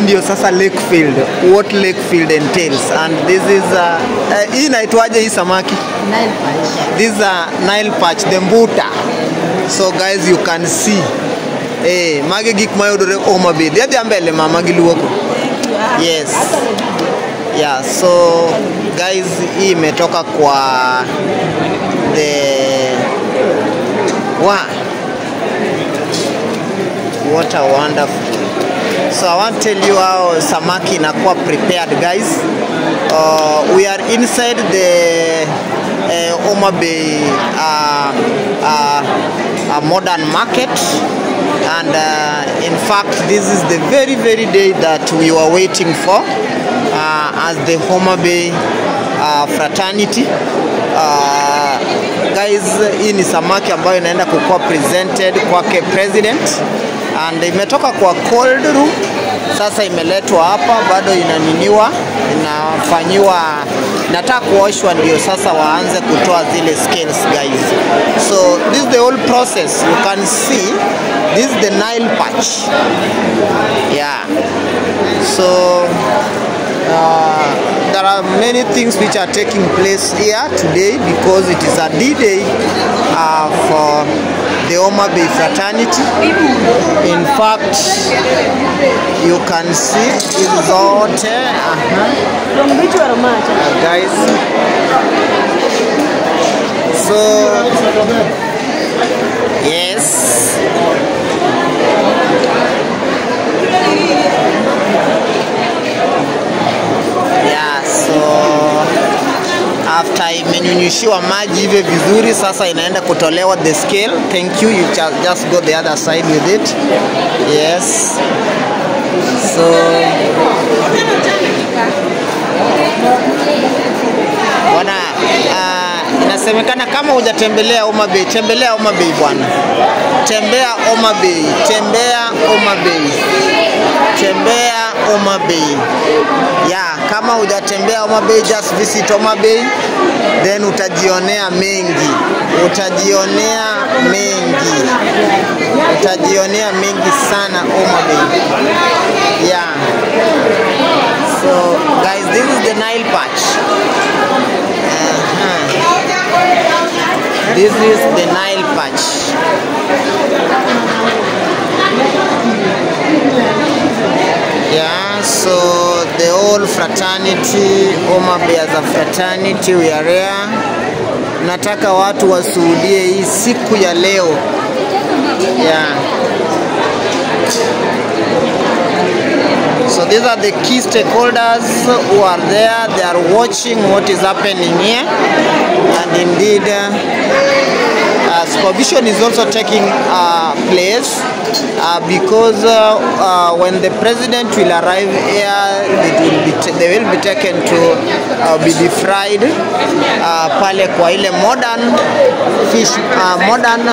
ndio sasa Lakefield, what Lakefield entails, and this is hii inaitwaje hii samaki? Nile perch. This is a Nile perch, the mbuta. So guys, you can see mage gik mayudore Homa Bay. Dhia mbele mama giluoko. Yes. Yeah, so guys, hii imetoka kwa what a wonderful. So I want to tell you how samaki inakuwa prepared, guys. We are inside the Homa Bay modern market, and in fact this is the very day that we were waiting for as the Homa Bay fraternity. Guys, hii ni samaki ambayo inaenda kukuwa presented kwake president, and imetoka kwa cold room, sasa imeletwa hapa, bado inaniniwa, inafanyiwa, nataka kuoshwa ndio sasa waanze kutoa zile scales, guys. So this is the whole process. You can see this is the Nile perch. Yeah. So there are many things which are taking place here today because it is a D-Day for the Homa Bay fraternity. In fact, you can see it's all guys. So yes. After imenyunyishiwa maji hivi vizuri, sasa inaenda kutolewa the scale. Thank you. You just go the other side with it. Yes. So bwana, inasemekana kama hujatembelea Homa Bay, tembelea Homa Bay bwana. Tembea Homa Bay, tembea Homa Bay. Tembea Homa Bay. Yeah, kama hujatembea Homa Bay, just visit Homa Bay, then utajionea mengi. Utajionea mengi. Utajionea mengi sana Homa Bay. Yeah. So guys, this is the Nile perch. This is the Nile perch. Yeah, so the whole fraternity, Homa Bay as a fraternity, we are here. Nataka watu washuhudie hii siku ya leo. Yeah. So these are the key stakeholders who are there. They are watching what is happening here, and indeed supervision is also taking place because when the president will arrive here, they will be taken to be defried pale kwa ile modern fish, modern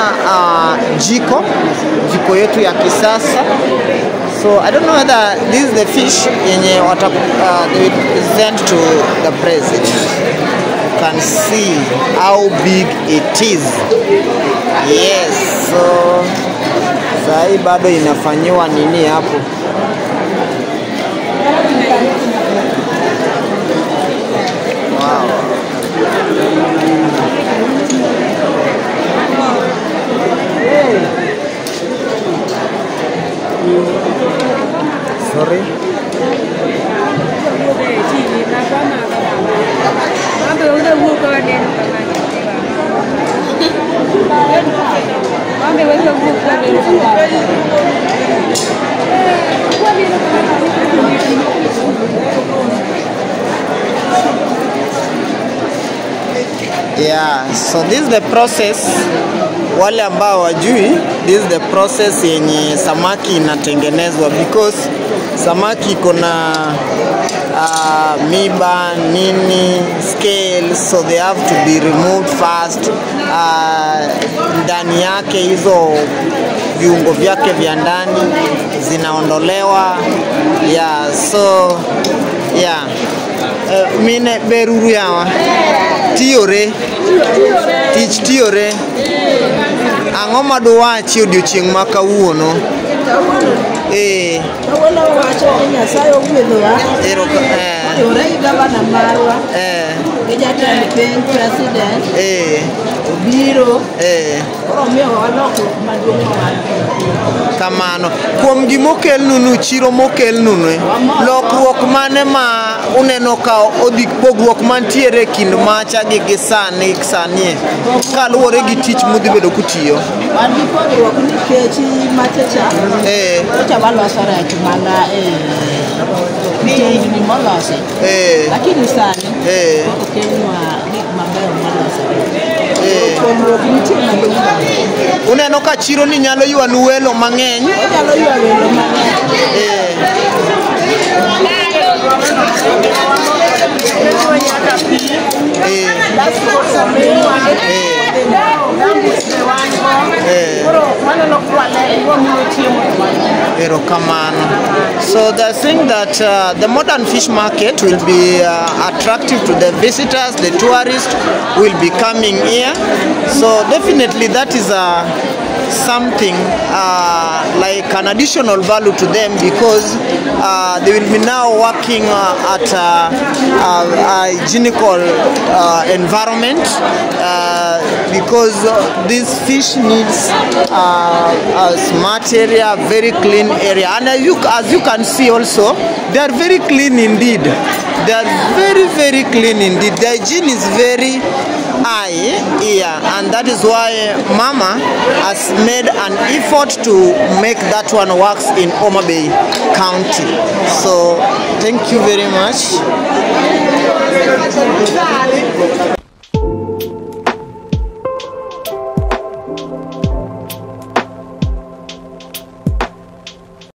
jiko yetu ya kisasa. So I don't know whether this is the fish yenye they will present to the president. You can see how big it is. Yes, so sahi bado inafanyiwa nini hapo. Wow. Sorry. Yeah, so this is the process. Wale ambao wajui, this is the process yenye samaki inatengenezwa, because samaki iko na miba nini, scales, so they have to be removed first. Ndani yake hizo viungo vyake vya ndani zinaondolewa. Yeah, so yeah. Mine beruru yawa tiore tich tiore ang'o maduwachi odiochieng' ma kawuono. Kawuono wacho ni Nyasaye ogwedhowa. Ore gi gavana marwa. Gi jatend piny president. Obiro. Koro miyo walokruok maduong' mawuono. Kamano. Kuom gimokel nunu chiro mokel nunu. Lokruok mane ma uneno ka odhi pogruok mantiere kind macha gi sani kaluwore gi tich mudhi bedo kutiyo. Wan gi pogruok nikech machacha. Kocha waloso rech mana ni molosi. Lakini sani okelnwa gik mabeyo molosi. Pogruok nitie maduong'. Uneno ka chiro ni nyalo ywanu welo mang'eny. Onyalo ywa welo mang'eny. So they think that the modern fish market will be attractive to the visitors, the tourists will be coming here. So definitely that is something like an additional value to them, because they will be now working at a hygienical environment, because this fish needs a smart area, very clean area, and as you can see also, they are very clean indeed. They are very clean indeed. The hygiene is very high here, and that is why Mama has made an effort to make that one works in Homa Bay County. So thank you very much.